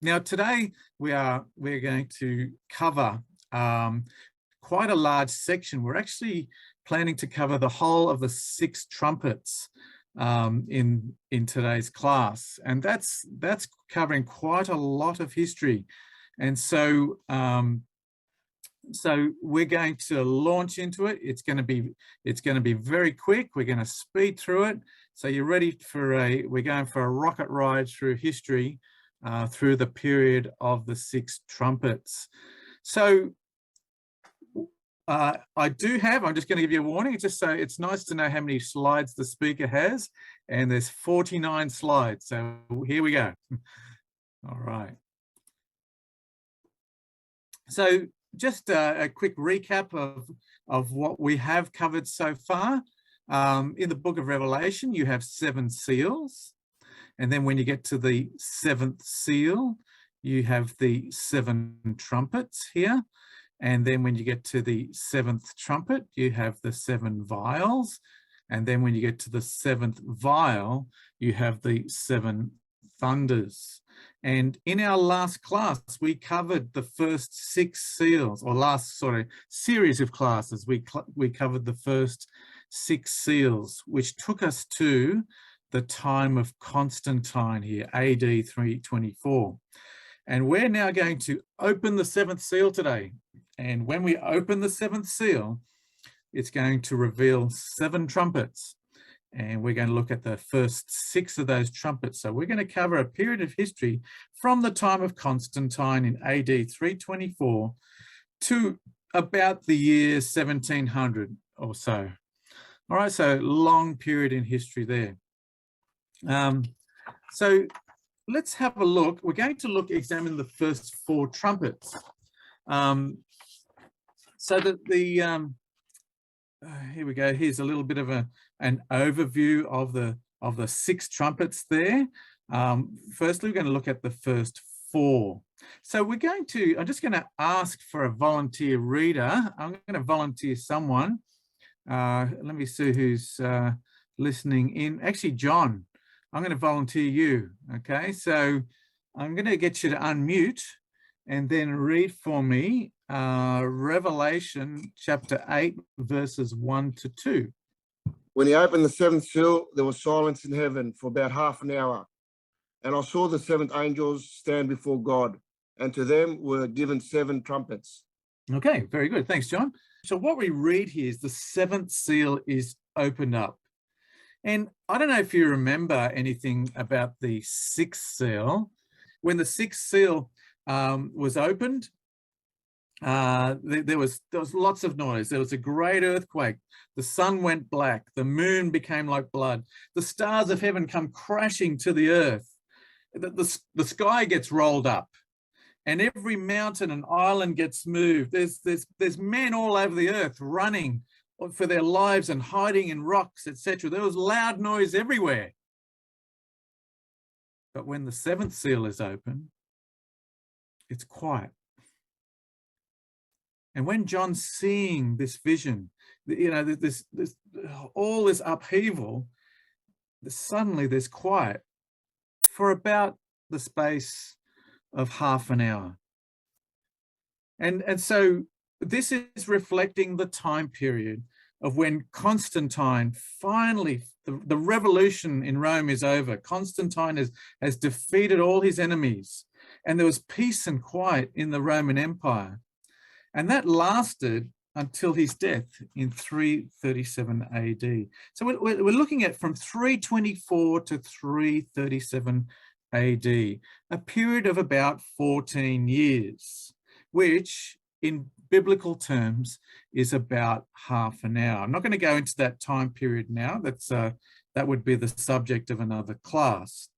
Now today we're going to cover quite a large section. We're actually planning to cover the whole of the Sixth Trumpets in today's class, and that's covering quite a lot of history. And so so we're going to launch into it. It's going to be very quick. We're going to speed through it. So you're ready for we're going for a rocket ride through history, through the period of the Six Trumpets. So I'm just going to give you a warning, just so it's nice to know how many slides the speaker has, and there's 49 slides. So here we go. All right. So just a quick recap of what we have covered so far. In the book of Revelation, you have 7 seals. And then when you get to the 7th seal, you have the 7 trumpets here. And then when you get to the 7th trumpet, you have the 7 vials. And then when you get to the 7th vial, you have the 7 thunders. And in our last class, we covered the first 6 seals, or last series of classes. We covered the first 6 seals, which took us to the time of Constantine here, AD 324. And we're now going to open the 7th seal today. And when we open the 7th seal, it's going to reveal 7 trumpets. And we're going to look at the first 6 of those trumpets. So we're going to cover a period of history from the time of Constantine in AD 324 to about the year 1700 or so. All right, so long period in history there. So let's have a look. We're going to examine the first 4 trumpets. So that here we go. Here's a little bit of an overview of the 6 trumpets there. Firstly, we're going to look at the first 4. So I'm just going to ask for a volunteer reader. I'm going to volunteer someone. Let me see who's listening in. Actually, John, I'm going to volunteer you. Okay, so I'm going to get you to unmute and then read for me Revelation chapter 8, verses 1 to 2. When he opened the 7th seal, there was silence in heaven for about half an hour. And I saw the 7 angels stand before God, and to them were given 7 trumpets. Okay, very good. Thanks, John. So what we read here is the 7th seal is opened up. And I don't know if you remember anything about the 6th seal. When the 6th seal was opened, there was lots of noise. There was a great earthquake. The sun went black. The moon became like blood. The stars of heaven come crashing to the earth. The sky gets rolled up, and every mountain and island gets moved. There's men all over the earth running for their lives and hiding in rocks, etc. There was loud noise everywhere. But when the 7th seal is open, it's quiet. And when John's seeing this vision, all this upheaval, suddenly there's quiet for about the space of half an hour. And so this is reflecting the time period of when Constantine finally, the revolution in Rome is over. Constantine has defeated all his enemies, and there was peace and quiet in the Roman Empire. And that lasted until his death in 337 AD. So we're looking at from 324 to 337 AD, a period of about 14 years, which in biblical terms is about half an hour. I'm not going to go into that time period now. That would be the subject of another class.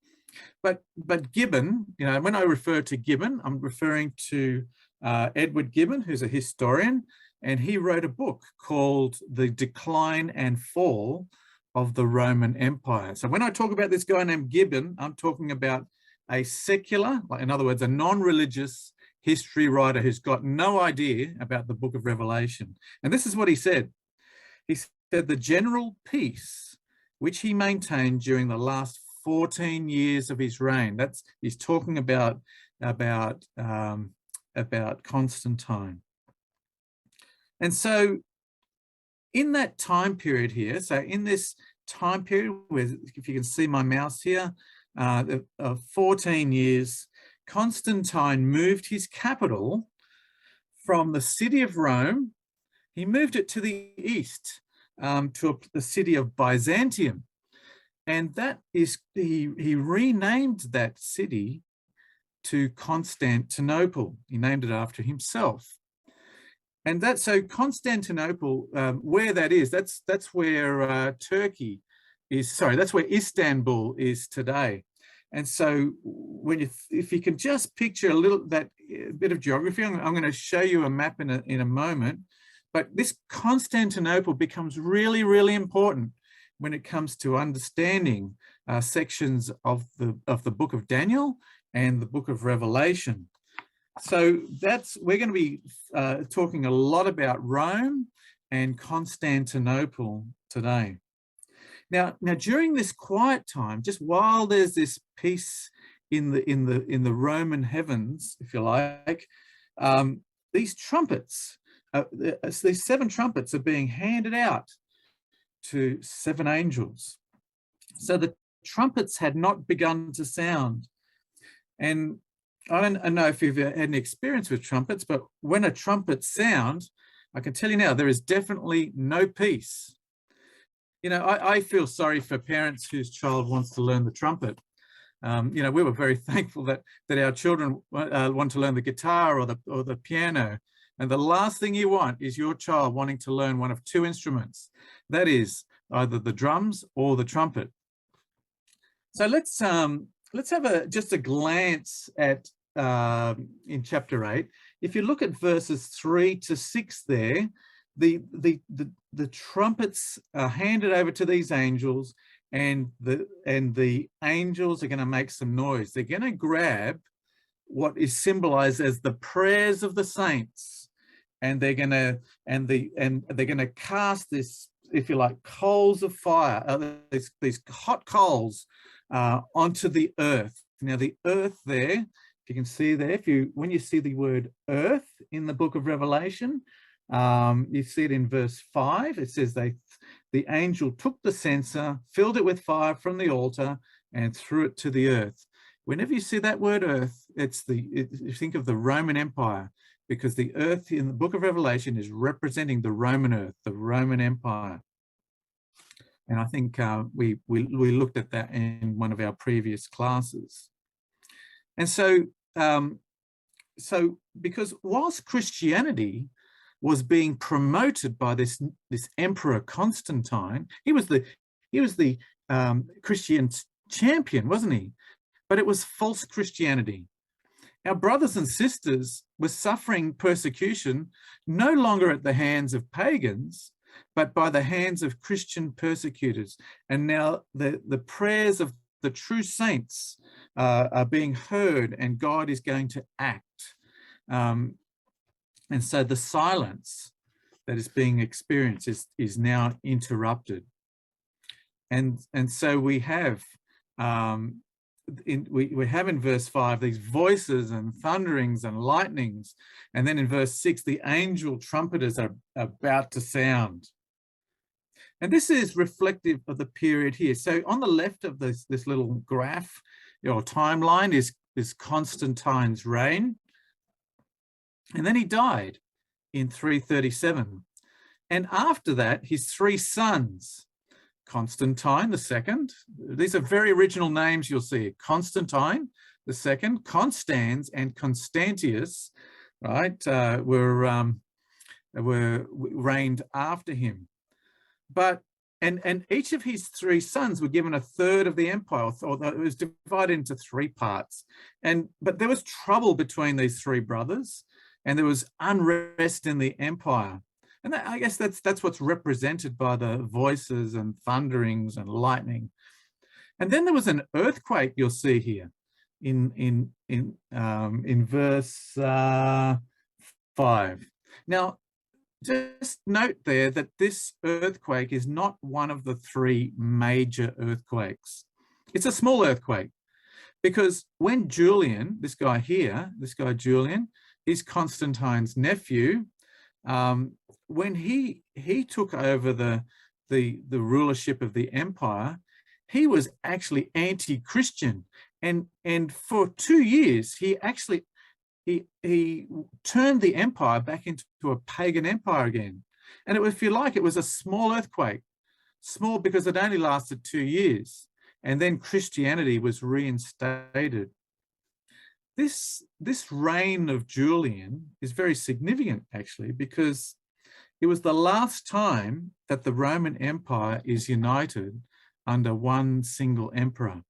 But Gibbon, when I refer to Gibbon, I'm referring to Edward Gibbon, who's a historian, and he wrote a book called The Decline and Fall of the Roman Empire. So when I talk about this guy named Gibbon, I'm talking about a secular, in other words, a non-religious history writer who's got no idea about the book of Revelation. And this is what he said. He said the general peace which he maintained during the last 14 years of his reign. He's talking about about Constantine. And so in that time period here, so in this time period, where, if you can see my mouse here, 14 years, Constantine moved his capital from the city of Rome. He moved it to the east, to the city of Byzantium. And that is, he renamed that city to Constantinople. He named it after himself. And that's, so Constantinople, where that is, that's where Turkey is, sorry, that's where Istanbul is today. And so when if you can just picture that bit of geography, I'm going to show you a map in a moment, but this Constantinople becomes really, really important when it comes to understanding sections of the book of Daniel and the book of Revelation. So we're going to be talking a lot about Rome and Constantinople today. Now during this quiet time, just while there's this peace in the Roman heavens, if you like, these trumpets, these 7 trumpets are being handed out to 7 angels. So the trumpets had not begun to sound. And I don't know if you've had any experience with trumpets, but when a trumpet sounds, I can tell you now, there is definitely no peace. You know, I feel sorry for parents whose child wants to learn the trumpet. You know, we were very thankful that our children want to learn the guitar or the piano. And the last thing you want is your child wanting to learn one of 2 instruments. That is either the drums or the trumpet. So let's have just a glance at in chapter 8. If you look at verses 3 to 6 there, the trumpets are handed over to these angels, and the angels are going to make some noise. They're going to grab what is symbolized as the prayers of the saints, and they're going to cast this, if you like, coals of fire, these hot coals onto the earth. Now the earth there, if you can see there, when you see the word earth in the book of Revelation, you see it in verse 5. It says the angel took the censer, filled it with fire from the altar, and threw it to the earth. Whenever you see that word earth, you think of the Roman Empire, because the earth in the book of Revelation is representing the Roman earth, the Roman Empire. And I think we looked at that in one of our previous classes. And so, because whilst Christianity was being promoted by this emperor Constantine, he was the Christian champion, wasn't he? But it was false Christianity. Our brothers and sisters were suffering persecution no longer at the hands of pagans, but by the hands of Christian persecutors. And now the prayers of the true saints are being heard, and God is going to act. And so the silence that is being experienced is now interrupted. And so we have we have in verse 5 these voices and thunderings and lightnings, and then in verse 6 the angel trumpeters are about to sound. And this is reflective of the period here. So on the left of this little graph or timeline is Constantine's reign, and then he died in 337. And after that, his 3 sons, Constantine II, these are very original names you'll see, Constantine II, Constans and Constantius, right, were reigned after him. But and each of his 3 sons were given a third of the empire, or it was divided into 3 parts. But there was trouble between these 3 brothers, and there was unrest in the empire. And I guess that's what's represented by the voices and thunderings and lightning. And then there was an earthquake, you'll see here in verse 5. Now, just note there that this earthquake is not one of the 3 major earthquakes. It's a small earthquake, Because when Julian, this guy here, this guy Julian, he's Constantine's nephew, when he took over the rulership of the empire, he was actually anti-Christian, and for 2 years he actually he turned the empire back into a pagan empire again. And it was, if you like, it was a small earthquake, small because it only lasted 2 years, and then Christianity was reinstated. This reign of Julian is very significant, actually, because it was the last time that the Roman Empire is united under one single emperor.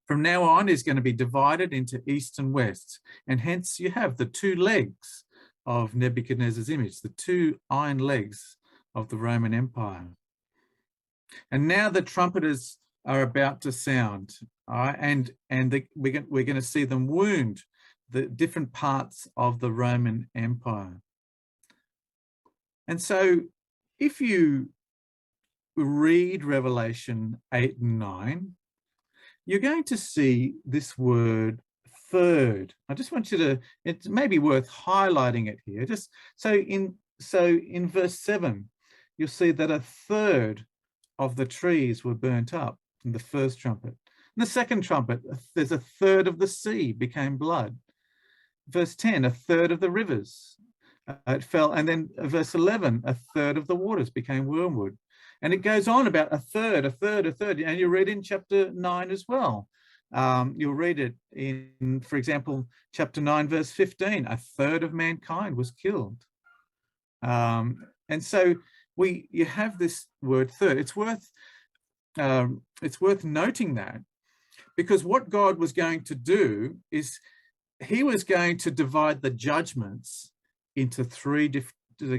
From now on, is going to be divided into east and west, and hence you have the two legs of Nebuchadnezzar's image, the two iron legs of the Roman Empire. And now the trumpeters are about to sound, and we're going to see them wound the different parts of the Roman Empire. And so if you read Revelation 8 and 9, you're going to see this word third. I just want you to, it may be worth highlighting it here. Just so in verse 7, you'll see that a third of the trees were burnt up in the first trumpet. In the second trumpet, there's a third of the sea became blood. Verse 10, a third of the rivers it fell. And then verse 11, a third of the waters became wormwood. And it goes on about a third. And you read in chapter 9 as well. You'll read it in, for example, chapter 9, verse 15, a third of mankind was killed. And so you have this word third. It's worth noting that, because what God was going to do is he was going to divide the judgments into they're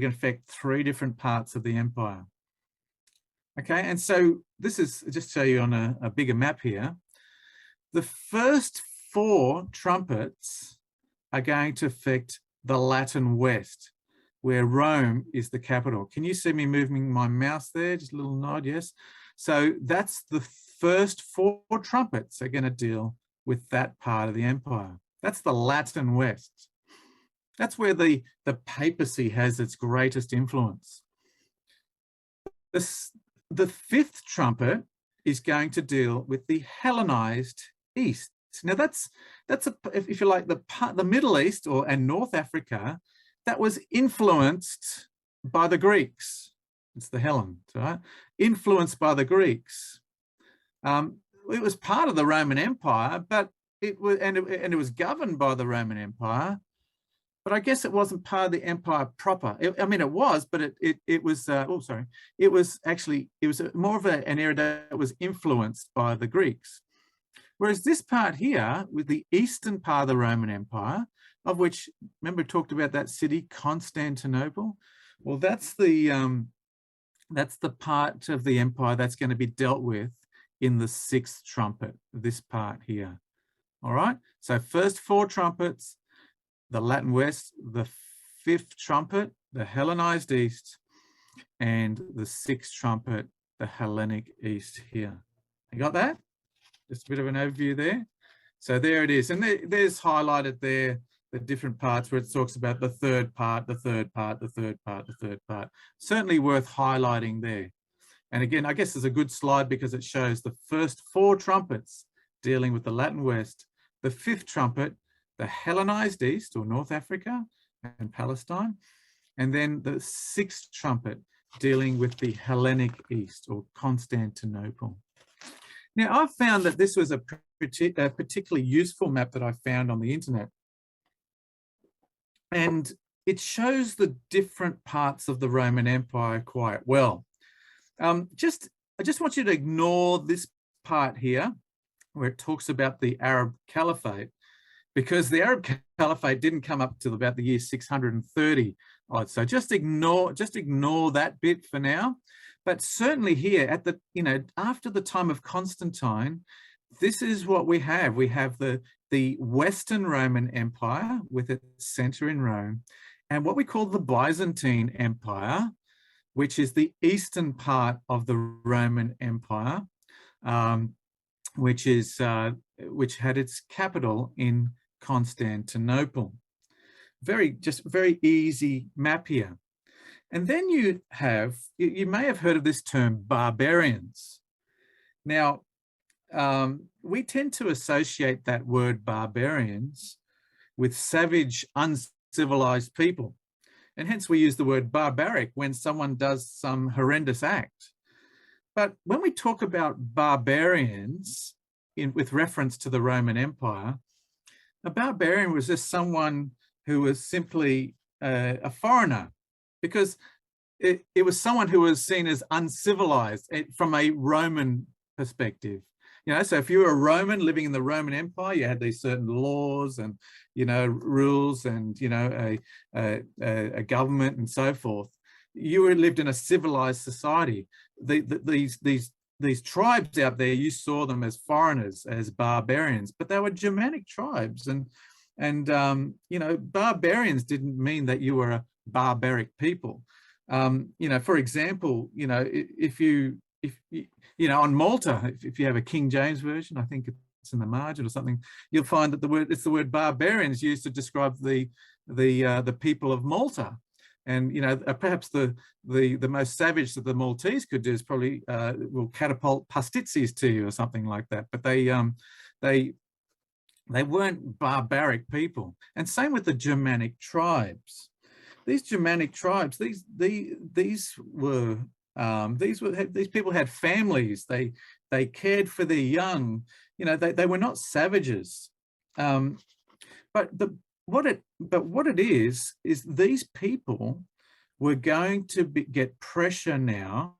going to affect 3 different parts of the empire. Okay, and so this is just to show you on a bigger map here. The first 4 trumpets are going to affect the Latin West, where Rome is the capital. Can you see me moving my mouse there? Just a little nod, yes. So that's the first 4 trumpets are going to deal with that part of the empire. That's the Latin West. That's where the papacy has its greatest influence. The 5th trumpet is going to deal with the Hellenized East. Now that's if you like, the Middle East and North Africa that was influenced by the Greeks. It's the Hellenes, right? Influenced by the Greeks. It was part of the Roman Empire, but it was governed by the Roman Empire. But I guess it wasn't part of the empire proper. I mean, it was, but it was. It was actually more of an area that was influenced by the Greeks. Whereas this part here, with the eastern part of the Roman Empire, of which, remember, we talked about that city, Constantinople. Well, that's the part of the empire that's going to be dealt with in the 6th trumpet. This part here. All right. So first 4 trumpets. The Latin West, the 5th trumpet, the Hellenized East, and the 6th trumpet, the Hellenic East here. You got that? Just a bit of an overview there. So there it is. And there's highlighted there the different parts where it talks about the third part, the third part, the third part, the third part. Certainly worth highlighting there. And again, I guess it's a good slide because it shows the first 4 trumpets dealing with the Latin West, the 5th trumpet, the Hellenized East, or North Africa and Palestine, and then the 6th trumpet dealing with the Hellenic East, or Constantinople. Now, I found that this was a particularly useful map that I found on the internet, and it shows the different parts of the Roman Empire quite well. I just want you to ignore this part here, where it talks about the Arab Caliphate, because the Arab Caliphate didn't come up till about the year 630 odd. So just ignore that bit for now. But certainly here at the, after the time of Constantine, this is what we have. We have the Western Roman Empire with its center in Rome, and what we call the Byzantine Empire, which is the eastern part of the Roman Empire. which had its capital in Constantinople. Just very easy map here. And then you may have heard of this term, barbarians. Now, we tend to associate that word barbarians with savage, uncivilized people. And hence we use the word barbaric when someone does some horrendous act. But when we talk about barbarians with reference to the Roman Empire, a barbarian was just someone who was simply a foreigner, because it was someone who was seen as uncivilized from a Roman perspective. So if you were a Roman living in the Roman Empire, you had these certain laws and, rules and, a government and so forth. You lived in a civilized society. These tribes out there, you saw them as foreigners, as barbarians, but they were Germanic tribes. And barbarians didn't mean that you were a barbaric people. For example, if on Malta, if you have a King James version, I think it's in the margin or something, you'll find that it's the word barbarians used to describe the people of Malta. And perhaps the most savage that the Maltese could do is probably will catapult pastizzis to you or something like that. But they weren't barbaric people. And same with the Germanic tribes. These Germanic tribes, these people had families. They cared for their young. They were not savages. But what it is these people were going to get pressure now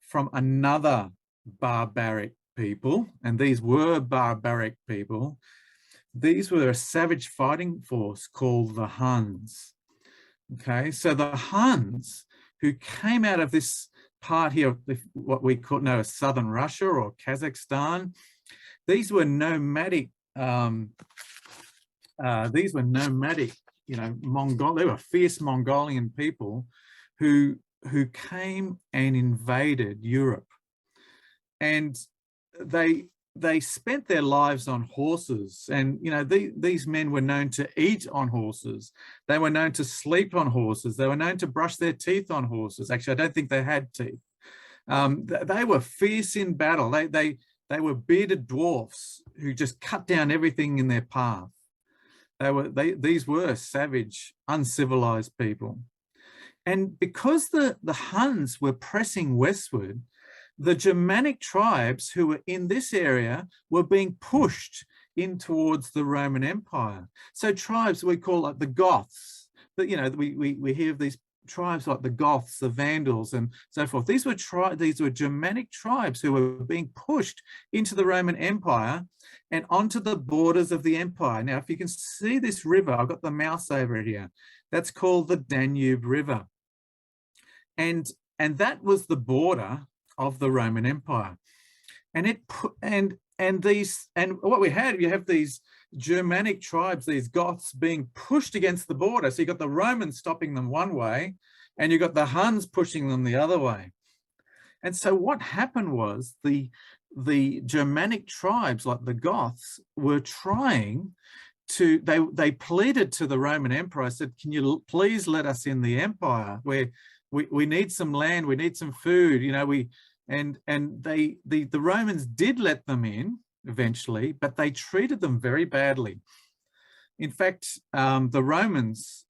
from another barbaric people, and these were barbaric people. These were a savage fighting force called the Huns. Okay, so the Huns, who came out of this part here, what we know as southern Russia or Kazakhstan, these were nomadic. Mongol. They were fierce Mongolian people who came and invaded Europe, and they spent their lives on horses. And these men were known to eat on horses. They were known to sleep on horses. They were known to brush their teeth on horses. Actually, I don't think they had teeth. They were fierce in battle. They were bearded dwarfs who just cut down everything in their path. These were savage, uncivilized people. And because the Huns were pressing westward, the Germanic tribes who were in this area were being pushed in towards the Roman Empire. So tribes we call like the Goths, but we hear of these tribes like the Goths, the Vandals, and so forth. These were Germanic tribes who were being pushed into the Roman Empire and onto the borders of the empire. Now, if you can see this river, I've got the mouse over it here. That's called the Danube River, and that was the border of the Roman Empire. And what we had, you have these Germanic tribes, these Goths, being pushed against the border. So you got the Romans stopping them one way, and you got the Huns pushing them the other way. And so what happened was the Germanic tribes, like the Goths, were trying to, they pleaded to the Roman Emperor, said, can you please let us in the empire? Where we need some land, we need some food, and the Romans did let them in eventually, but they treated them very badly. In fact, the Romans,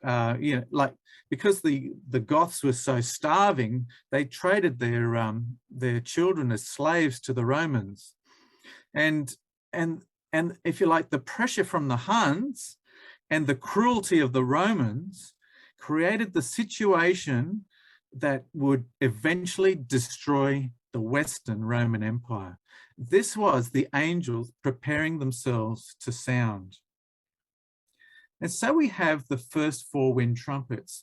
because the Goths were so starving, they traded their children as slaves to the Romans, and if you like, the pressure from the Huns and the cruelty of the Romans created the situation that would eventually destroy the Western Roman Empire. This was the angels preparing themselves to sound. And so we have the first 4 wind trumpets.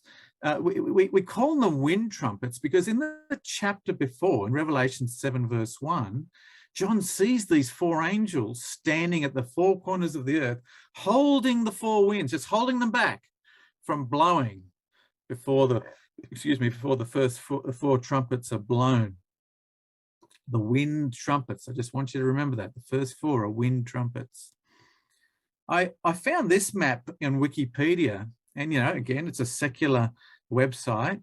We call them wind trumpets because in the chapter before, in Revelation 7 verse 1, John sees these 4 angels standing at the 4 corners of the earth, holding the 4 winds, just holding them back from blowing before the first 4 trumpets are blown. the wind trumpets. I just want you to remember that. The first four are wind trumpets. I found this map in Wikipedia, and again, it's a secular website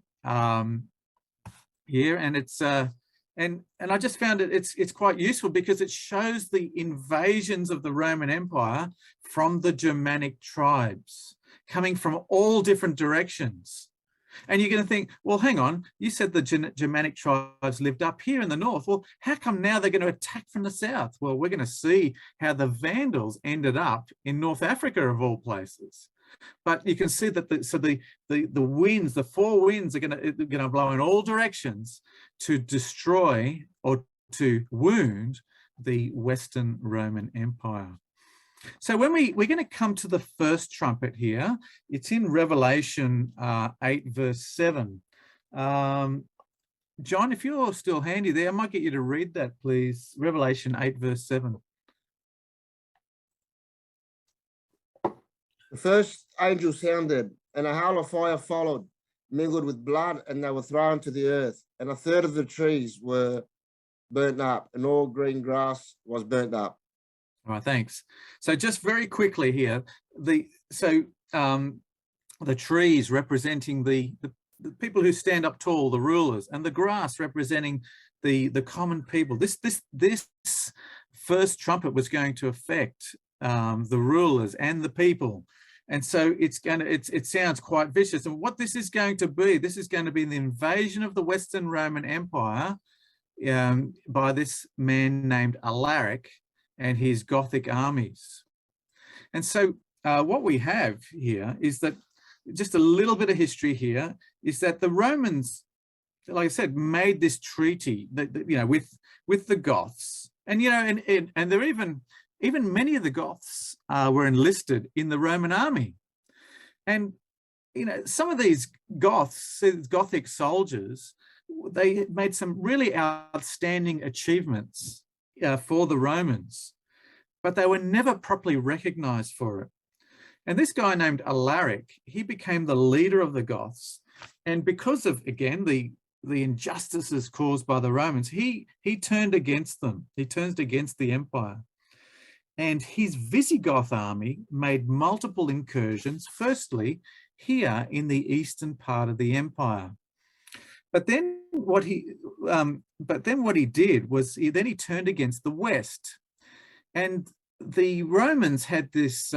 here, and it's and I just found it's quite useful because it shows the invasions of the Roman Empire from the Germanic tribes coming from all different directions. And you're going to think, well, hang on, you said the Germanic tribes lived up here in the north. Well, how come now they're going to attack from the south? Well, we're going to see how the Vandals ended up in North Africa, of all places. But you can see that the winds, the four winds, are going to blow in all directions to destroy or to wound the Western Roman Empire. So when we're going to come to the first trumpet here, it's in Revelation 8 verse 7. John, if you're still handy there, I might get you to read that, please. Revelation 8 verse 7. The first angel sounded, and a hail of fire followed, mingled with blood, and they were thrown to the earth. And a third of the trees were burnt up, and all green grass was burnt up. All right, thanks. So just very quickly here, the trees representing the people who stand up tall, the rulers, and the grass representing the common people. This first trumpet was going to affect the rulers and the people. And so it sounds quite vicious. And what this is going to be the invasion of the Western Roman Empire by this man named Alaric and his Gothic armies. And so what we have here is that, just a little bit of history here, is that the Romans, like I said, made this treaty that with the Goths, and and they're even many of the Goths were enlisted in the Roman army. And some of these Gothic soldiers, they made some really outstanding achievements for the Romans, but they were never properly recognized for it. And this guy named Alaric, he became the leader of the Goths. And because of, again, the injustices caused by the Romans, he turned against them. He turned against the empire. And his Visigoth army made multiple incursions, firstly, here in the eastern part of the empire. But then what he did was he turned against the west. And the Romans had this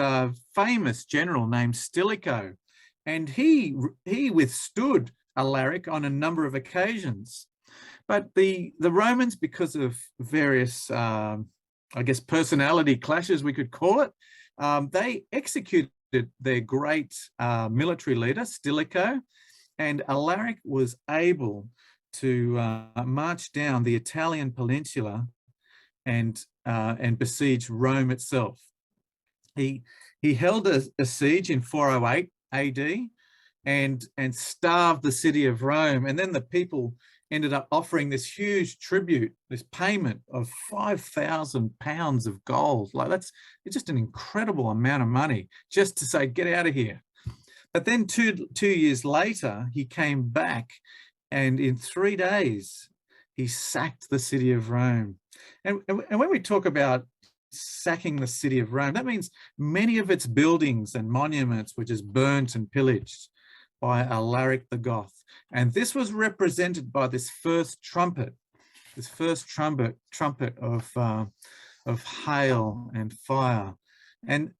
famous general named Stilicho, and he withstood Alaric on a number of occasions. But the Romans, because of various, I guess, personality clashes, we could call it, they executed their great military leader, Stilicho, and Alaric was able to march down the Italian peninsula and besiege Rome itself. He held a siege in 408 AD and starved the city of Rome. And then the people ended up offering this huge tribute, this payment of 5,000 pounds of gold. It's just an incredible amount of money just to say, get out of here. But then two years later, he came back, and in 3 days, he sacked the city of Rome. And when we talk about sacking the city of Rome, that means many of its buildings and monuments were just burnt and pillaged by Alaric the Goth. And this was represented by this first trumpet of hail and fire. And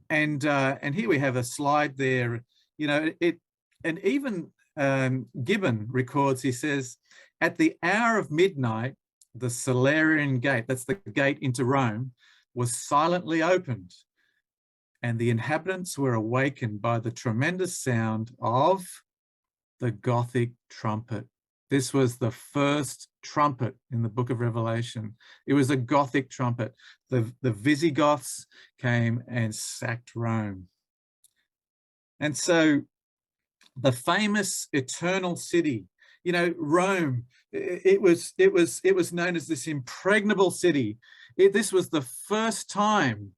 here we have a slide there. And even Gibbon records, he says, at the hour of midnight, the Salarian gate, that's the gate into Rome, was silently opened, and the inhabitants were awakened by the tremendous sound of the Gothic trumpet. This was the first trumpet in the book of Revelation. It was a Gothic trumpet. The Visigoths came and sacked Rome. And so the famous eternal city, Rome, it was known as this impregnable city. This was the first time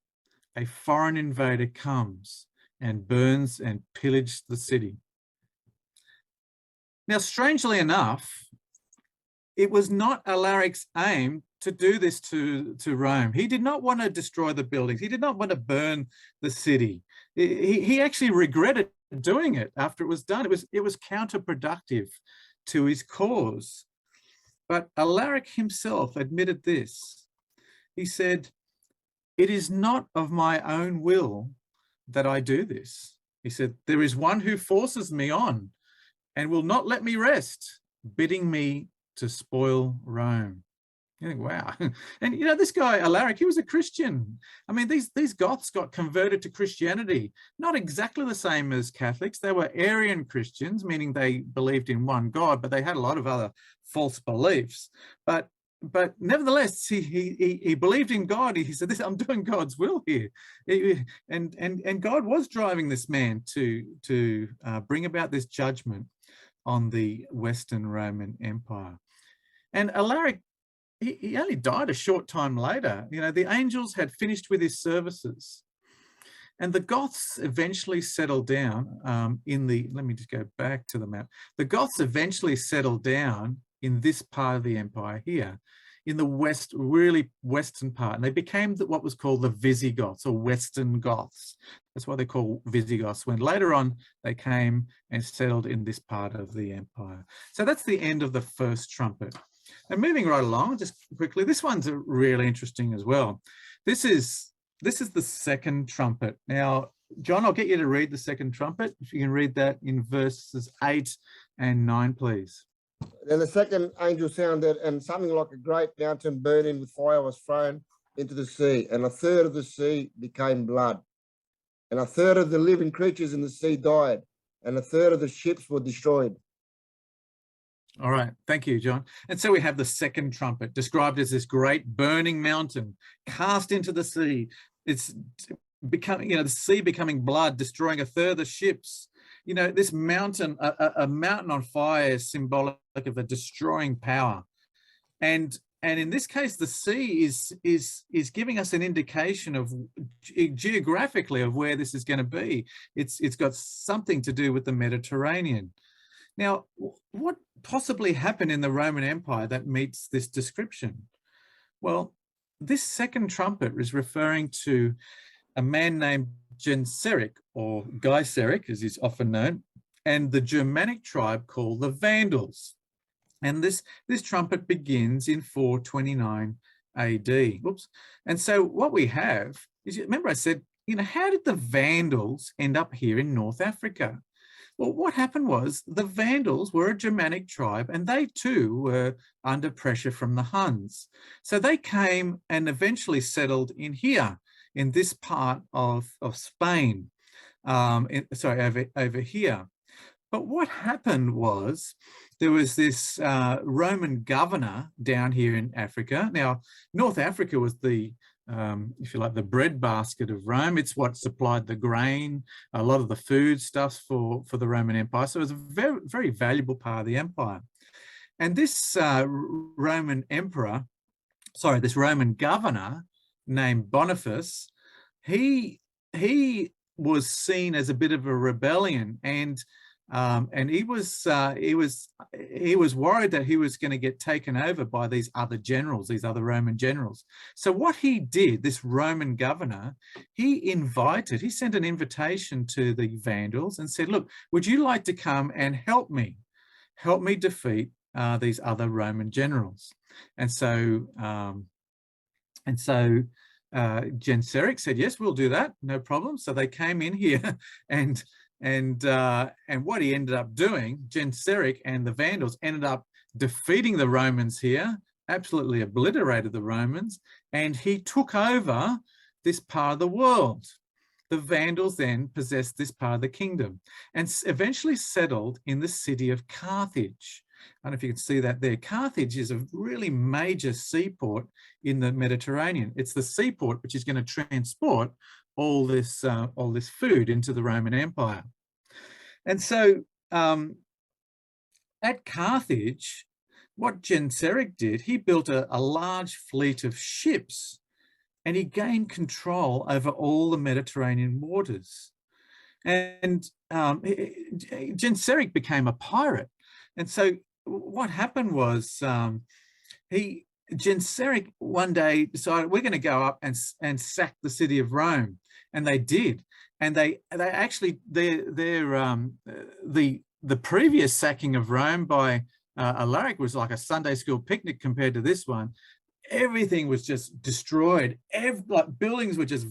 a foreign invader comes and burns and pillages the city. Now, strangely enough, it was not Alaric's aim to do this to Rome. He did not want to destroy the buildings. He did not want to burn the city. He actually regretted doing it after it was done. It was counterproductive to his cause. But Alaric himself admitted this. He said, "It is not of my own will that I do this." He said, "There is one who forces me on and will not let me rest, bidding me to spoil Rome." You think, wow. And you know, this guy, Alaric, he was a Christian. I mean, these Goths got converted to Christianity, not exactly the same as Catholics. They were Arian Christians, meaning they believed in one God, but they had a lot of other false beliefs. But nevertheless, he believed in God. He said, "I'm doing God's will here." And God was driving this man to bring about this judgment on the Western Roman Empire. And Alaric, he only died a short time later. You know, the angels had finished with his services. And the Goths eventually settled down let me just go back to the map. The Goths eventually settled down in this part of the empire here, in the west, really western part. And they became what was called the Visigoths, or Western Goths. That's why they're called Visigoths, when later on they came and settled in this part of the empire. So that's the end of the First Trumpet. And moving right along, just quickly, this one's really interesting as well. This is the Second Trumpet. Now, John, I'll get you to read the Second Trumpet. If you can read that in verses 8 and 9, please. Then the second angel sounded, and something like a great mountain burning with fire was thrown into the sea, and a third of the sea became blood. And a third of the living creatures in the sea died, and a third of the ships were destroyed. All right, thank you, John. And so we have the Second Trumpet, described as this great burning mountain cast into the sea. It's becoming, the sea becoming blood, destroying a third of the ships. You know, this mountain, a mountain on fire, is symbolic of a destroying power. And in this case, the sea is giving us an indication of geographically of where this is going to be. It's got something to do with the Mediterranean. Now, what possibly happened in the Roman Empire that meets this description? Well, this Second Trumpet is referring to a man named Genseric, or Gaiseric, as he's often known, and the Germanic tribe called the Vandals. And this trumpet begins in 429 AD. Whoops. And so what we have is, remember I said, how did the Vandals end up here in North Africa? Well, what happened was the Vandals were a Germanic tribe, and they too were under pressure from the Huns. So they came and eventually settled in here, in this part of Spain, over here. But what happened was there was this Roman governor down here in Africa. Now, North Africa was the, if you like, the breadbasket of Rome. It's what supplied the grain, a lot of the foodstuffs for the Roman Empire. So it was a very, very valuable part of the empire. And this Roman governor named Boniface, he was seen as a bit of a rebellion, and he was worried that he was going to get taken over by these other generals, these other Roman generals. So what he did, this Roman governor, he sent an invitation to the Vandals and said, "Look, would you like to come and help me defeat these other Roman generals?" And so Genseric said, "Yes, we'll do that, no problem." So they came in here, and what he ended up doing, Genseric and the Vandals ended up defeating the Romans here, absolutely obliterated the Romans, and he took over this part of the world. The Vandals then possessed this part of the kingdom and eventually settled in the city of Carthage. I don't know if you can see that there. Carthage is a really major seaport in the Mediterranean. It's the seaport which is going to transport all this food into the Roman Empire. And so at Carthage, what Genseric did, he built a large fleet of ships, and he gained control over all the Mediterranean waters. And Genseric became a pirate. And so what happened was Genseric one day decided we're going to go up and sack the city of Rome, and they did. And they actually the previous sacking of Rome by Alaric was like a Sunday school picnic compared to this one. Everything was just destroyed. Like buildings were just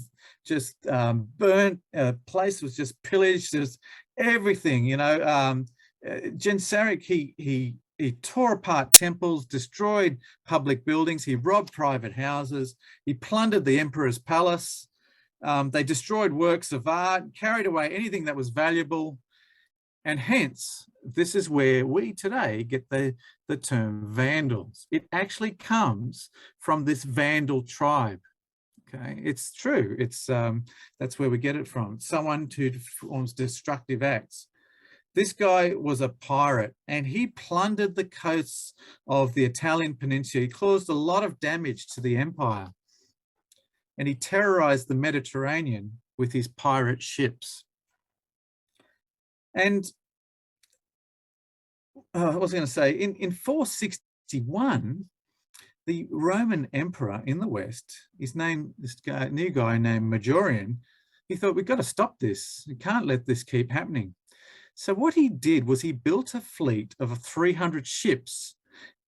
burnt. Place was just pillaged. Just everything, you know. Genseric, he tore apart temples, destroyed public buildings. He robbed private houses. He plundered the emperor's palace. They destroyed works of art, carried away anything that was valuable. And hence, this is where we today get the term Vandals. It actually comes from this Vandal tribe. Okay, it's true. It's that's where we get it from. Someone who performs destructive acts. This guy was a pirate, and he plundered the coasts of the Italian peninsula. He caused a lot of damage to the empire, and he terrorized the Mediterranean with his pirate ships. And I was going to say, in 461, the Roman emperor in the West, this new guy named Majorian, he thought, we've got to stop this. We can't let this keep happening. So what he did was he built a fleet of 300 ships,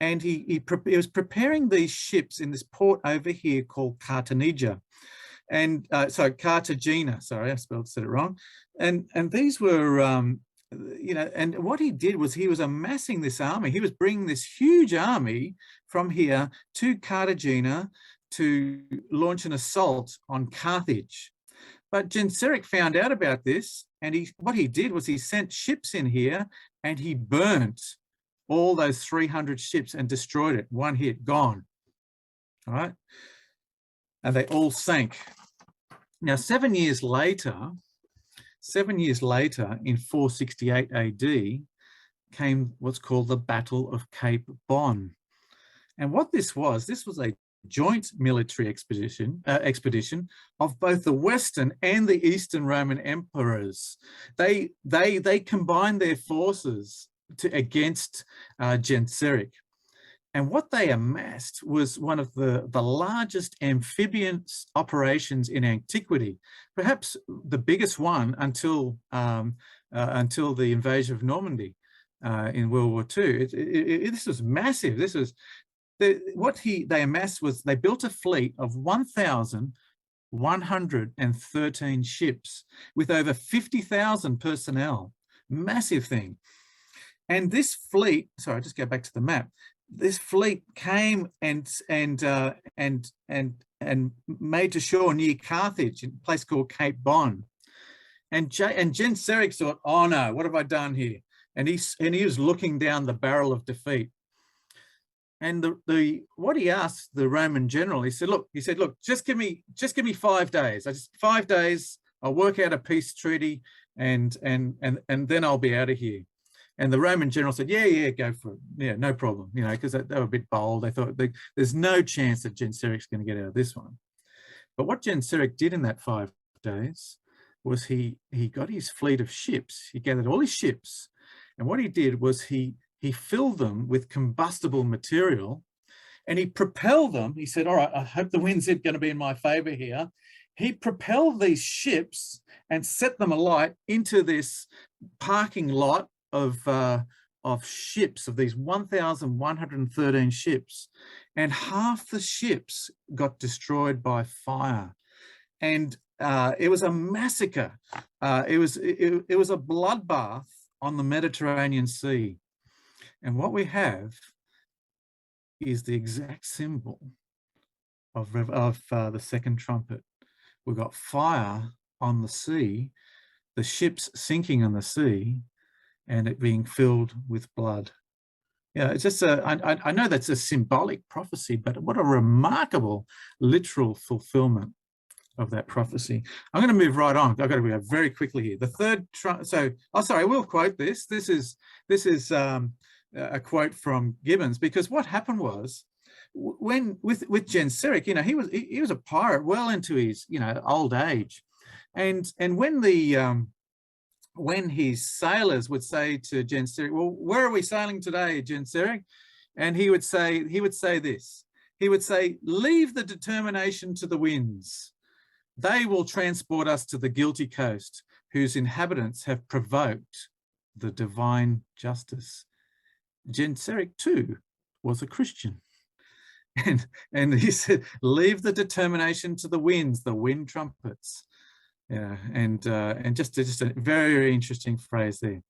and he was preparing these ships in this port over here called Cartagena. And Cartagena, sorry, I said it wrong. And these were, you know, and what he did was he was amassing this army. He was bringing this huge army from here to Cartagena to launch an assault on Carthage. But Genseric found out about this, and what he did was he sent ships in here, and he burnt all those 300 ships and destroyed it. One hit, gone. All right. And they all sank. Now, 7 years later, in 468 AD, came what's called the Battle of Cape Bon. And what this was a joint military expedition of both the Western and the Eastern Roman emperors. They combined their forces against Genseric. And what they amassed was one of the largest amphibian operations in antiquity, perhaps the biggest one until the invasion of Normandy in World War II. This was massive. This was they amassed was they built a fleet of 1,113 ships with over 50,000 personnel. Massive thing. And this fleet, sorry, I'll just go back to the map. This fleet came and made to shore near Carthage, in a place called Cape Bon. And Genseric thought, oh no, what have I done here? And he was looking down the barrel of defeat. And what he asked the Roman general, he said, look, just give me 5 days. 5 days, I'll work out a peace treaty, and then I'll be out of here. And the Roman general said, yeah, go for it. Yeah, no problem, you know, because they were a bit bold. They thought there's no chance that Genseric's going to get out of this one. But what Genseric did in that 5 days was he got his fleet of ships. He gathered all his ships, and what he did was he filled them with combustible material, and he propelled them. He said, all right, I hope the wind's going to be in my favor here. He propelled these ships and set them alight into this parking lot of ships, of these 1,113 ships, and half the ships got destroyed by fire. And it was a massacre. It was a bloodbath on the Mediterranean Sea. And what we have is the exact symbol of the Second Trumpet. We've got fire on the sea, the ships sinking on the sea, and it being filled with blood. Yeah, it's just I know that's a symbolic prophecy, but what a remarkable literal fulfillment of that prophecy. I'm going to move right on. I've got to go very quickly here. The third, I will quote this. This is a quote from Gibbons, because what happened was, when with Genseric, you know, he was a pirate well into his, you know, old age, and when the when his sailors would say to Genseric, well, where are we sailing today, Genseric? And he would say this. He would say, leave the determination to the winds. They will transport us to the guilty coast, whose inhabitants have provoked the divine justice. Genseric too was a Christian. And he said, leave the determination to the winds, the wind trumpets. Yeah, and just a very, very interesting phrase there.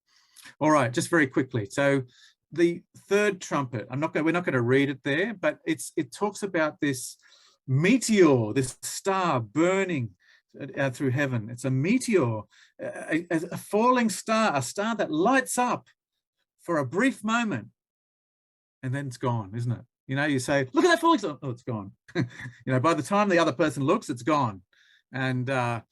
All right, just very quickly. So the third trumpet, we're not going to read it there, but it talks about this meteor, this star burning through heaven. It's a meteor, a falling star, a star that lights up for a brief moment, and then it's gone, isn't it? You know, you say, look at that falling star. Oh, it's gone. You know, by the time the other person looks, it's gone. And that's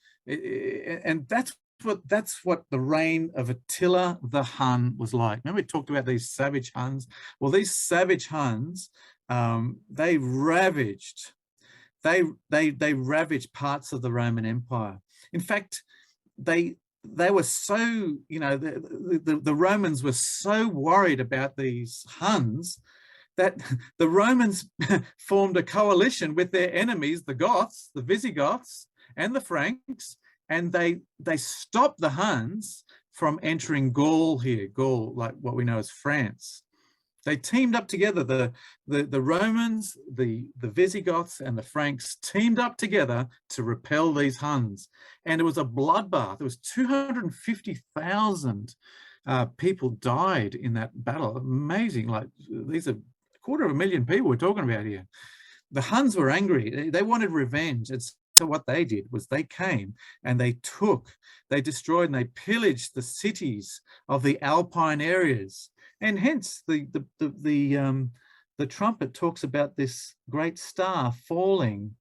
what the reign of Attila the Hun was like. Remember, we talked about these savage Huns. Well, these savage Huns, they ravaged parts of the Roman Empire. In fact, they were so, you know, the Romans were so worried about these Huns that the Romans formed a coalition with their enemies, the Goths, the Visigoths, and the Franks, and they stopped the Huns from entering Gaul here, Gaul, like what we know as France. They teamed up together, the Romans, the Visigoths, and the Franks teamed up together to repel these Huns. And it was a bloodbath. There was 250,000 people died in that battle. Amazing. Like, these are 250,000 people we're talking about here. The Huns were angry. They wanted revenge. And so what they did was they came and they destroyed and they pillaged the cities of the Alpine areas. And hence the trumpet talks about this great star falling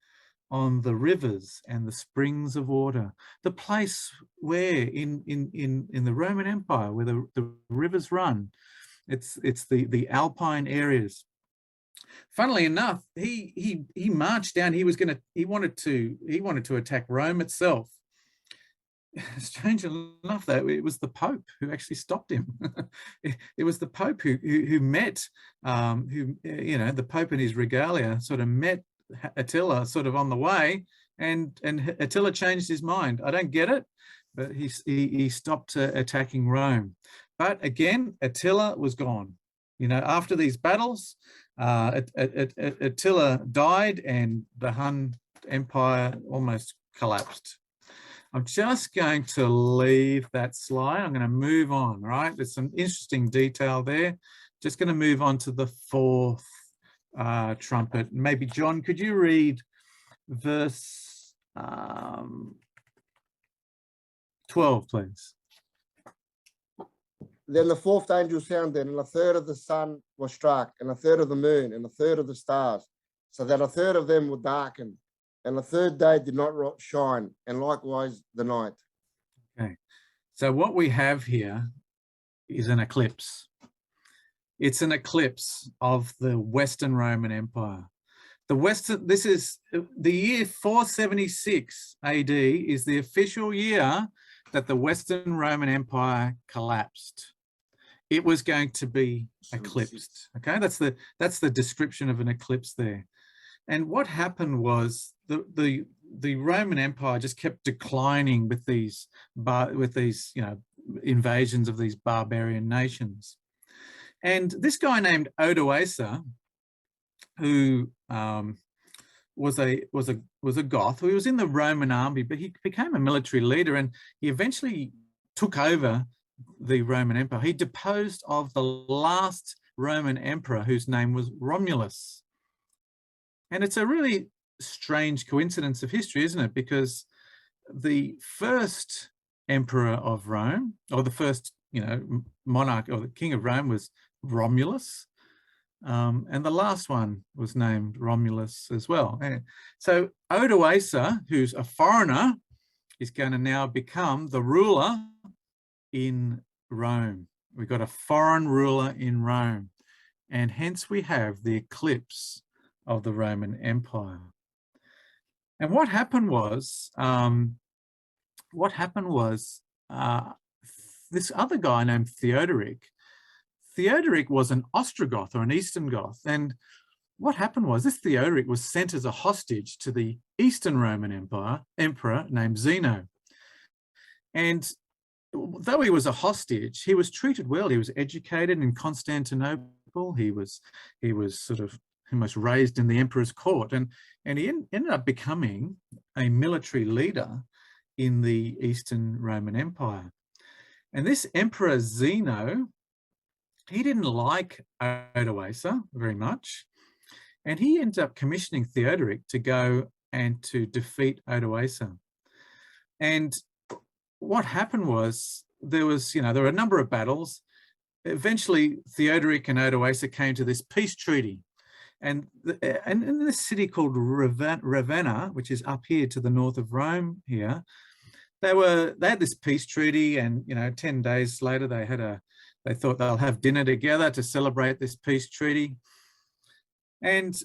on the rivers and the springs of water. The place where in the Roman Empire, where the rivers run, it's the Alpine areas. Funnily enough, he marched down. He wanted to attack Rome itself. Strange enough, though, it was the Pope who actually stopped him. It was the Pope who met, you know, the Pope and his regalia sort of met Attila sort of on the way, and Attila changed his mind. I don't get it, but he stopped attacking Rome. But again, Attila was gone. You know, after these battles, Attila died and the Hun Empire almost collapsed. I'm just going to leave that slide. I'm going to move on, right? There's some interesting detail there. Just going to move on to the fourth trumpet. Maybe, John, could you read verse 12, please? Then the fourth angel sounded, and a third of the sun was struck, and a third of the moon, and a third of the stars, so that a third of them were darkened, and the third day did not shine, and likewise the night. Okay, so what we have here is an eclipse. It's an eclipse of the Western Roman Empire. This is the year 476 AD is the official year that the Western Roman Empire collapsed. It was going to be eclipsed. Okay, that's the description of an eclipse there. And what happened was the Roman Empire just kept declining with these you know, invasions of these barbarian nations. And this guy named Odoacer, who was a Goth, who was in the Roman army, but he became a military leader, and he eventually took over the Roman Empire. He deposed of the last Roman emperor, whose name was Romulus. And it's a really strange coincidence of history, isn't it? Because the first emperor of Rome, or the first, you know, monarch or the king of Rome, was Romulus. And the last one was named Romulus as well. And so Odoacer, who's a foreigner, is going to now become the ruler in Rome. We've got a foreign ruler in Rome, and hence we have the eclipse of the Roman Empire. And what happened was this other guy named Theodoric. Theodoric was an Ostrogoth or an Eastern Goth. And what happened was this Theodoric was sent as a hostage to the Eastern Roman emperor named Zeno. And though he was a hostage, he was treated well. He was educated in Constantinople. He was sort of almost raised in the emperor's court, and he ended up becoming a military leader in the Eastern Roman Empire. And this Emperor Zeno, he didn't like Odoacer very much, and he ended up commissioning Theodoric to go and to defeat Odoacer. And what happened was there were a number of battles. Eventually, Theodoric and Odoacer came to this peace treaty. And in this city called Ravenna, which is up here to the north of Rome here, they had this peace treaty, and 10 days later they thought they'll have dinner together to celebrate this peace treaty. And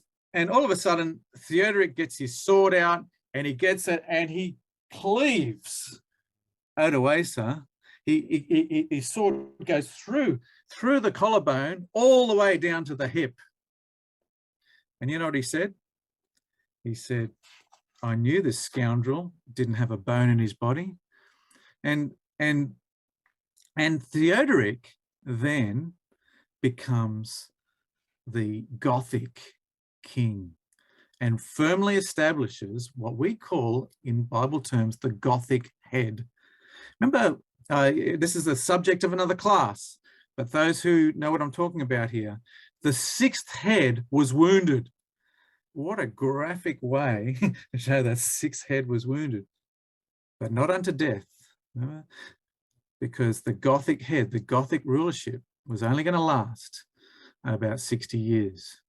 all of a sudden, Theodoric gets his sword out, and he gets it, and he cleaves Odoacer. His sword goes through the collarbone all the way down to the hip. And you know what he said? He said, I knew this scoundrel didn't have a bone in his body. And Theodoric then becomes the Gothic king and firmly establishes what we call in Bible terms the Gothic head. Remember, this is the subject of another class, but those who know what I'm talking about here, the sixth head was wounded. What a graphic way to show that sixth head was wounded, but not unto death. Remember? Because the Gothic head, the Gothic rulership, was only going to last about 60 years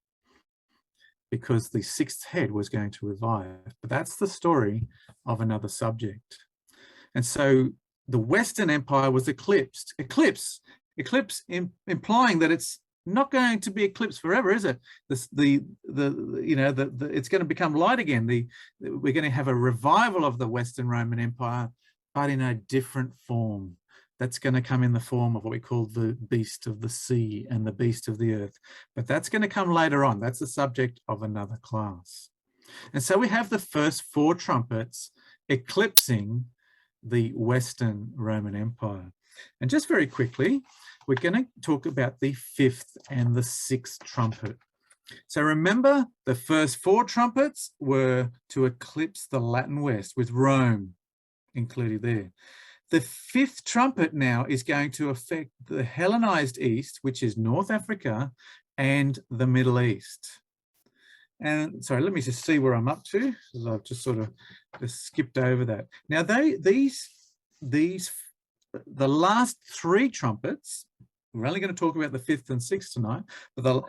because the sixth head was going to revive. But that's the story of another subject. And so the Western Empire was eclipsed. Eclipse implying that it's not going to be eclipsed forever, is it? It's going to become light again. We're going to have a revival of the Western Roman Empire, but in a different form. That's going to come in the form of what we call the beast of the sea and the beast of the earth. But that's going to come later on. That's the subject of another class. And so we have the first four trumpets eclipsing the Western Roman Empire. And just very quickly, we're going to talk about the fifth and the sixth trumpet. So remember, the first four trumpets were to eclipse the Latin West, with Rome included there. The fifth trumpet now is going to affect the Hellenized East, which is North Africa and the Middle East. And sorry, let me just see where I'm up to, because I've just sort of just skipped over that. Now, the last three trumpets, we're only going to talk about the fifth and sixth tonight, but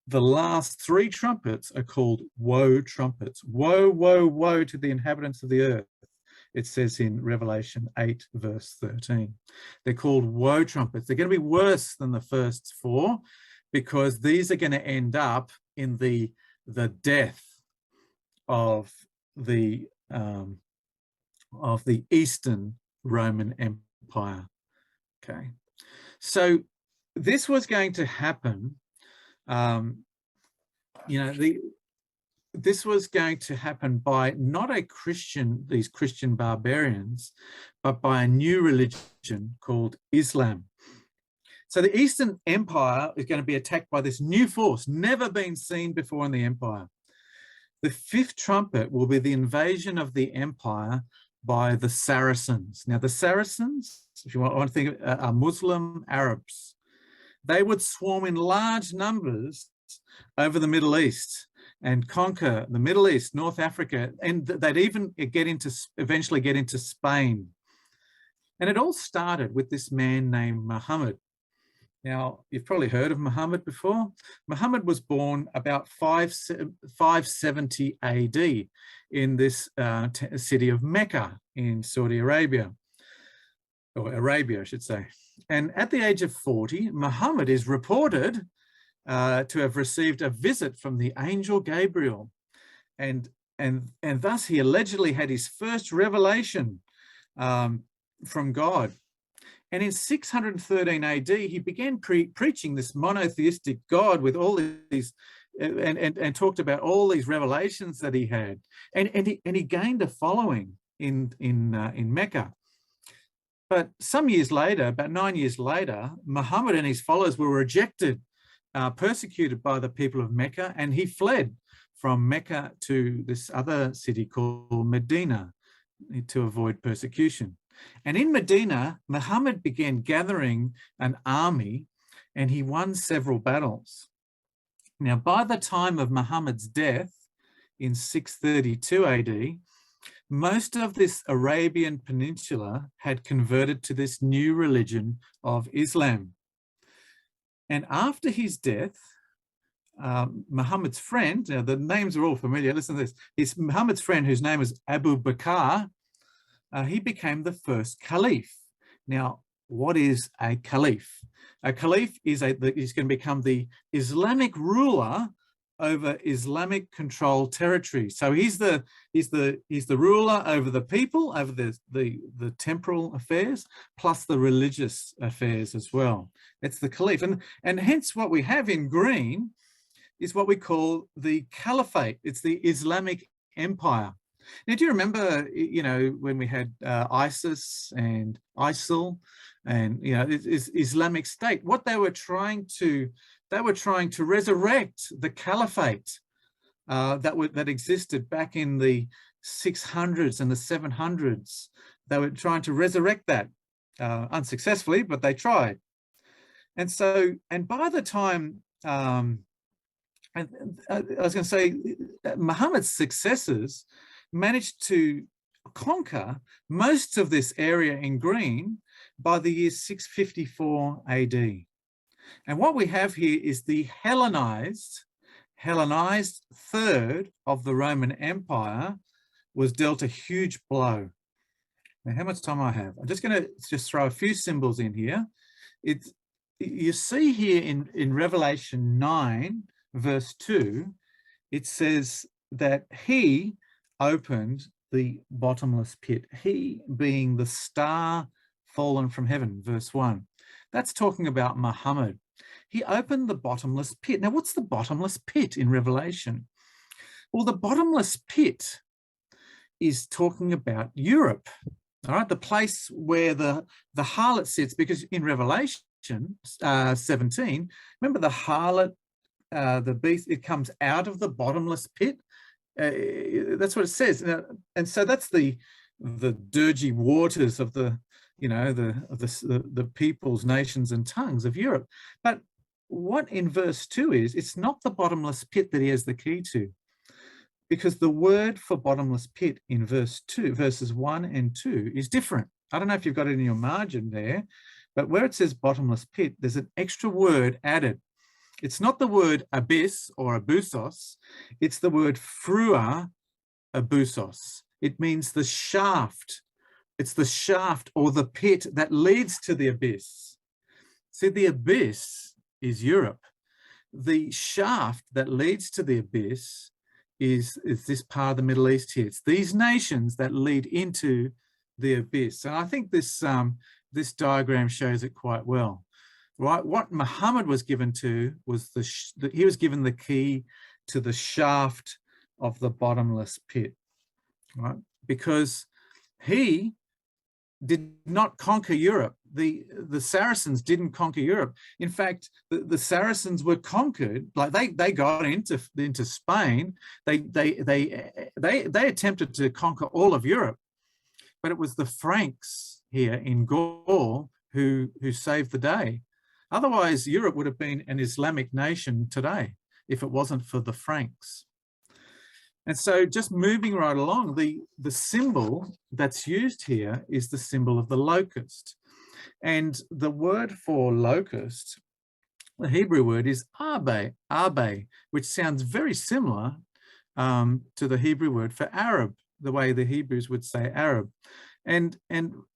the last three trumpets are called woe trumpets. Woe, woe, woe to the inhabitants of the earth. It says in Revelation 8, verse 13. They're called woe trumpets. They're going to be worse than the first four because these are going to end up in the death of the Eastern Roman Empire. Okay, so this was going to happen. This was going to happen by not these Christian barbarians, but by a new religion called Islam. So the Eastern Empire is going to be attacked by this new force, never been seen before in the empire. The fifth trumpet will be the invasion of the empire by the Saracens. Now, the Saracens, if you want to think, are Muslim Arabs. They would swarm in large numbers over the Middle East and conquer the Middle East, North Africa, and they'd even eventually get into Spain. And it all started with this man named Muhammad. Now, you've probably heard of Muhammad before. Muhammad was born about 570 AD in this city of Mecca in Saudi Arabia, or Arabia, I should say. And at the age of 40, Muhammad is reported to have received a visit from the angel Gabriel. And thus he allegedly had his first revelation from God. And in 613 AD, he began preaching this monotheistic God with all these, and talked about all these revelations that he had, and he gained a following in Mecca. But some years later, about 9 years later, Muhammad and his followers were rejected, persecuted by the people of Mecca, and he fled from Mecca to this other city called Medina to avoid persecution. And in Medina, Muhammad began gathering an army, and he won several battles. Now, by the time of Muhammad's death in 632 AD, most of this Arabian Peninsula had converted to this new religion of Islam. And after his death, Muhammad's friend, now the names are all familiar, listen to this, it's Muhammad's friend whose name is Abu Bakr, he became the first Khalif. Now, what is a Khalif? A Khalif is he's going to become the Islamic ruler over Islamic controlled territory. So he's the ruler over the people, over the temporal affairs, plus the religious affairs as well. That's the Khalif. And hence what we have in green is what we call the Caliphate. It's the Islamic Empire. Now, do you remember, you know, when we had ISIS and ISIL and, you know, Islamic State, what they were trying to resurrect the Caliphate that existed back in the 600s and the 700s. They were trying to resurrect that unsuccessfully, but they tried. And so, and by the time, I was going to say, Muhammad's successors managed to conquer most of this area in green by the year 654 AD. And what we have here is the Hellenized third of the Roman Empire was dealt a huge blow. Now, how much time I have? I'm just going to throw a few symbols in here. You see here in Revelation 9, verse 2, it says that he opened the bottomless pit, he being the star fallen from heaven, verse 1. That's talking about Muhammad. He opened the bottomless pit. Now, what's the bottomless pit in Revelation? Well, the bottomless pit is talking about Europe, all right, the place where the harlot sits, because in Revelation 17, remember the harlot, the beast, it comes out of the bottomless pit. That's what it says. And so that's the dirgy waters of the, you know, the peoples, nations and tongues of Europe. But what in verse 2 is, it's not the bottomless pit that he has the key to, because the word for bottomless pit in verses 1 and 2 is different. I don't know if you've got it in your margin there, but where it says bottomless pit, there's an extra word added. It's not the word abyss or abusos, it's the word frua abusos. It means the shaft. It's the shaft or the pit that leads to the abyss. See, the abyss is Europe. The shaft that leads to the abyss is this part of the Middle East here. It's these nations that lead into the abyss. And I think this diagram shows it quite well. Right, what Muhammad was given to was he was given the key to the shaft of the bottomless pit, right? Because he did not conquer Europe. The Saracens didn't conquer Europe. In fact, the Saracens were conquered. Like they got into Spain. They attempted to conquer all of Europe, but it was the Franks here in Gaul who saved the day. Otherwise, Europe would have been an Islamic nation today if it wasn't for the Franks. And so just moving right along, the symbol that's used here is the symbol of the locust. And the word for locust, the Hebrew word is arbe, which sounds very similar to the Hebrew word for Arab, the way the Hebrews would say Arab. And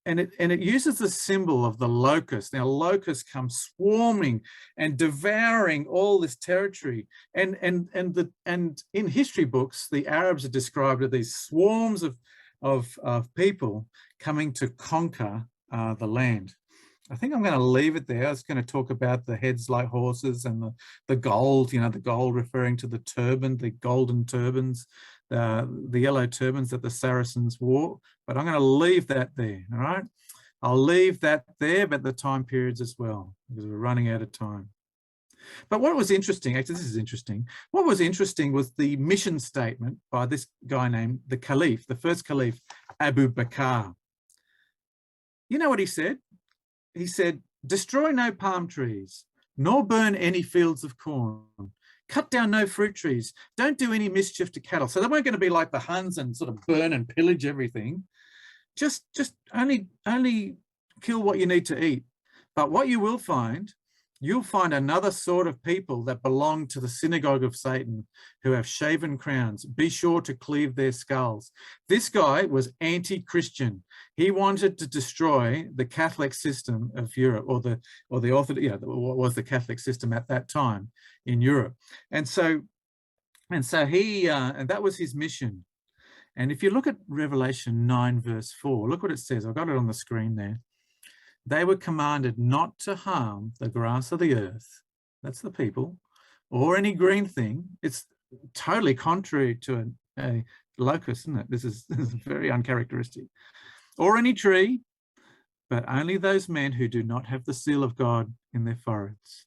it uses the symbol of the locust. Now, locusts come swarming and devouring all this territory. And in history books, the Arabs are described as these swarms of people coming to conquer the land. I think I'm going to leave it there. I was going to talk about the heads like horses and the gold, the gold referring to the turban, the golden turbans, the yellow turbans that the Saracens wore. But I'm going to leave that there, all right? I'll leave that there, but the time periods as well, because we're running out of time. But what was interesting, actually, this is interesting. What was interesting was the mission statement by this guy named the Khalif, the first Khalif, Abu Bakr. You know what he said? He said, destroy no palm trees, nor burn any fields of corn. Cut down no fruit trees. Don't do any mischief to cattle. So they weren't going to be like the Huns and sort of burn and pillage everything. Just only kill what you need to eat. But what you will find, you'll find another sort of people that belong to the synagogue of Satan who have shaven crowns. Be sure to cleave their skulls. This guy was anti-Christian. He wanted to destroy the Catholic system of Europe, or the Orthodox, what was the Catholic system at that time in Europe. And so he, and that was his mission. And if you look at Revelation 9, verse 4, look what it says. I've got it on the screen there. They were commanded not to harm the grass of the earth, that's the people, or any green thing. It's totally contrary to a locust, isn't it? This is very uncharacteristic. Or any tree, but only those men who do not have the seal of God in their foreheads,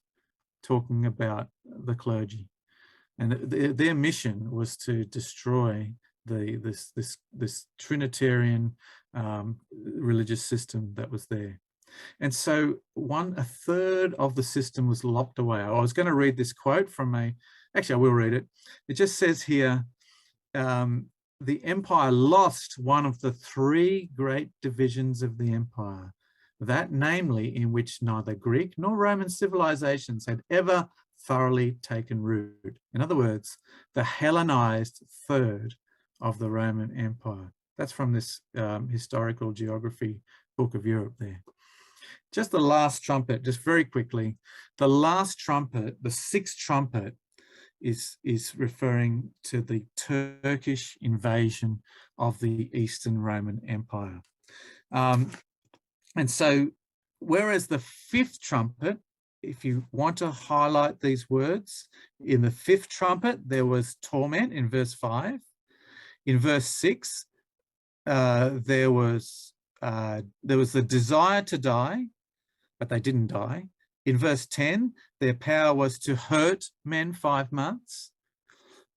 talking about the clergy. And their mission was to destroy this Trinitarian religious system that was there. And so a third of the system was lopped away. I was going to read this quote from actually I will read it. It just says here, the empire lost one of the three great divisions of the empire, that namely in which neither Greek nor Roman civilizations had ever thoroughly taken root. In other words, the Hellenized third of the Roman Empire. That's from this historical geography book of Europe there. Just the last trumpet, just very quickly. The last trumpet, the Sixth Trumpet, is referring to the Turkish invasion of the Eastern Roman Empire. And so, whereas the Fifth Trumpet, if you want to highlight these words, in the Fifth Trumpet, there was torment in verse 5. In verse 6, there was the desire to die, but they didn't die. In verse 10, their power was to hurt men 5 months.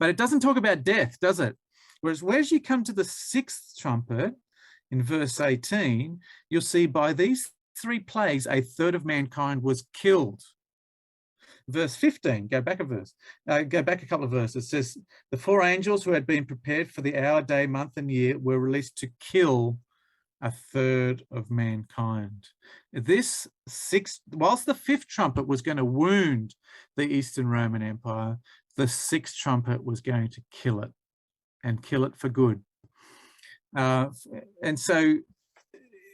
But it doesn't talk about death, does it? Whereas you come to the Sixth Trumpet, in verse 18, you'll see by these 3 plagues, a third of mankind was killed. Verse 15, go back a couple of verses. It says, the 4 angels who had been prepared for the hour, day, month, and year were released to kill a third of mankind. This whilst the Fifth Trumpet was going to wound the Eastern Roman Empire, the Sixth Trumpet was going to kill it, and kill it for good. And so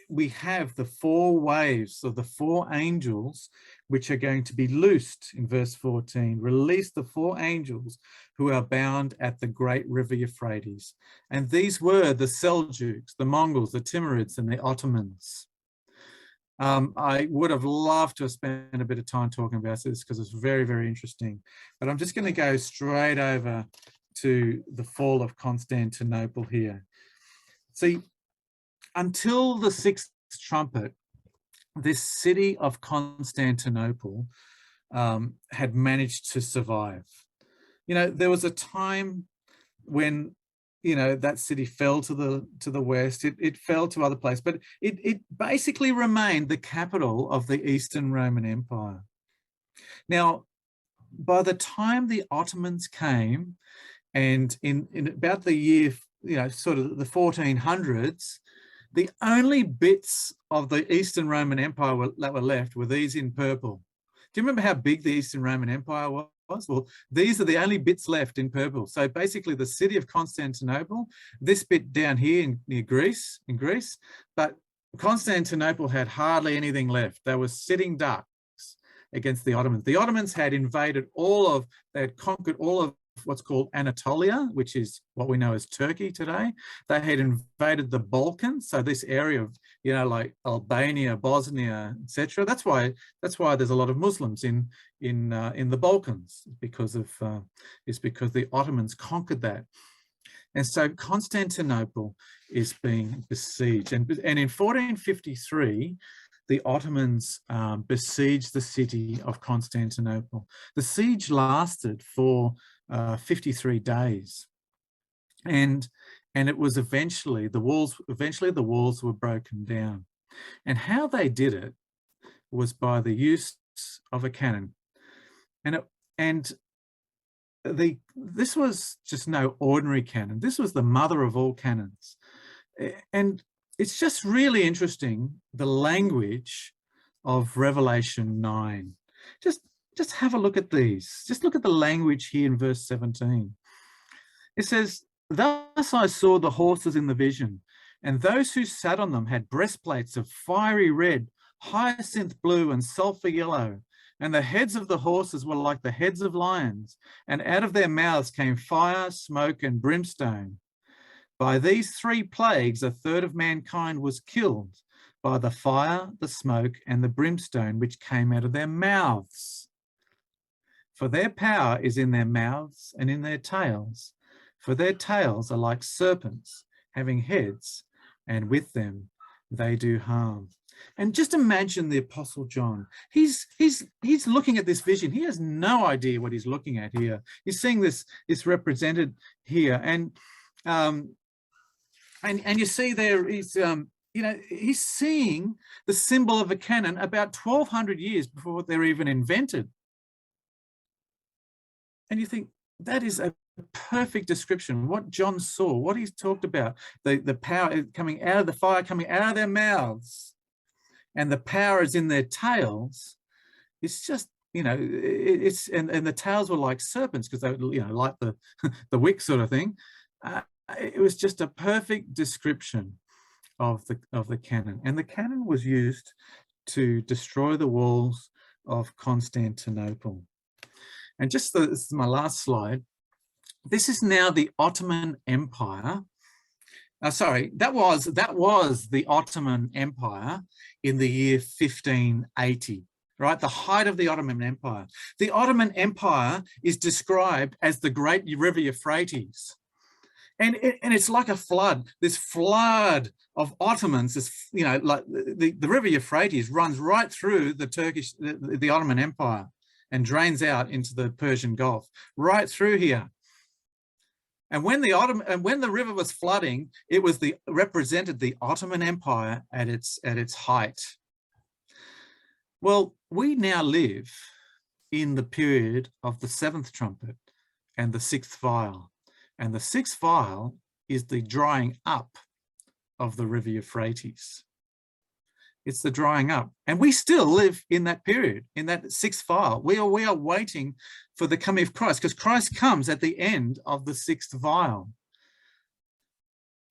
we have the 4 waves of the 4 angels, which are going to be loosed in verse 14. Release the 4 angels who are bound at the great river Euphrates. And these were the Seljuks, the Mongols, the Timurids, and the Ottomans. I would have loved to have spent a bit of time talking about this because it's very, very interesting. But I'm just going to go straight over to the fall of Constantinople here. See, until the Sixth Trumpet, this city of Constantinople had managed to survive. There was a time when, that city fell to the west. It fell to other places, but it basically remained the capital of the Eastern Roman Empire. Now, by the time the Ottomans came, and in about the year, sort of the 1400s, the only bits of the Eastern Roman Empire that were left were these in purple. Do you remember how big the Eastern Roman Empire was? Well, these are the only bits left in purple. So basically the city of Constantinople, this bit down here in Greece, but Constantinople had hardly anything left. They were sitting ducks against the Ottomans. The Ottomans had they had conquered all of what's called Anatolia, which is what we know as Turkey today. They had invaded the Balkans, so this area of like Albania, Bosnia, etc. That's why there's a lot of Muslims in the Balkans, because the Ottomans conquered that. And so Constantinople is being besieged. And in 1453, the Ottomans besieged the city of Constantinople. The siege lasted for 53 days. And it was eventually the walls were broken down. And how they did it was by the use of a cannon. This was just no ordinary cannon. This was the mother of all cannons. And it's just really interesting, the language of Revelation 9. Just have a look at these. Just look at the language here in verse 17. It says, "Thus I saw the horses in the vision, and those who sat on them had breastplates of fiery red, hyacinth blue, and sulfur yellow. And the heads of the horses were like the heads of lions, and out of their mouths came fire, smoke, and brimstone. By these three plagues, a third of mankind was killed, by the fire, the smoke, and the brimstone which came out of their mouths. For their power is in their mouths and in their tails. For their tails are like serpents, having heads, and with them they do harm." And just imagine the Apostle John. He's looking at this vision. He has no idea what he's looking at here. He's seeing this represented here, and you see there he's seeing the symbol of a cannon about 1200 years before they're even invented. And you think that is a perfect description. What John saw, what he's talked about, the power coming out of the fire, coming out of their mouths, and the power is in their tails. It's just, it's and the tails were like serpents, because they were, like the wick sort of thing. It was just a perfect description of the cannon. And the cannon was used to destroy the walls of Constantinople. And this is my last slide. This is now the Ottoman Empire. That was the Ottoman Empire in the year 1580, right? The height of the Ottoman Empire. The Ottoman Empire is described as the great river Euphrates. And it's like a flood, this flood of Ottomans, like the river Euphrates runs right through the Ottoman Empire and drains out into the Persian Gulf, right through here. And when the river was flooding, it represented the Ottoman Empire at its height. Well, we now live in the period of the seventh trumpet and the sixth vial. And the sixth vial is the drying up of the river Euphrates. It's the drying up. And we still live in that period, in that sixth vial. We are waiting for the coming of Christ, because Christ comes at the end of the sixth vial.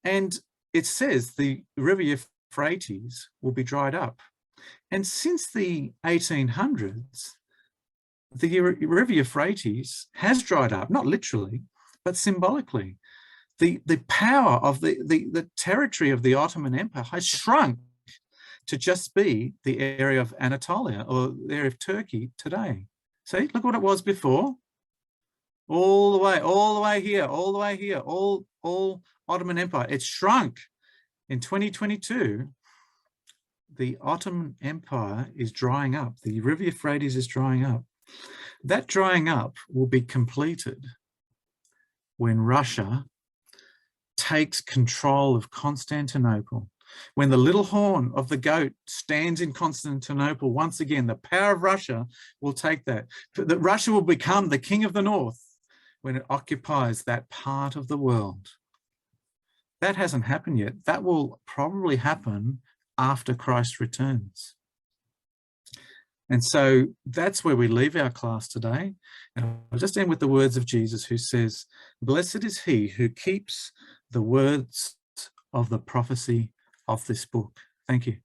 And it says the river Euphrates will be dried up. And since the 1800s, the river Euphrates has dried up, not literally, but symbolically. The power of the territory of the Ottoman Empire has shrunk to just be the area of Anatolia, or the area of Turkey today. See, look what it was before. All the way here, all Ottoman Empire. It's shrunk. In 2022, the Ottoman Empire is drying up. The river Euphrates is drying up. That drying up will be completed when Russia takes control of Constantinople. When the little horn of the goat stands in Constantinople, once again, the power of Russia will take that. That Russia will become the king of the north when it occupies that part of the world. That hasn't happened yet. That will probably happen after Christ returns. And so that's where we leave our class today. And I'll just end with the words of Jesus, who says, "Blessed is he who keeps the words of the prophecy of this book." Thank you.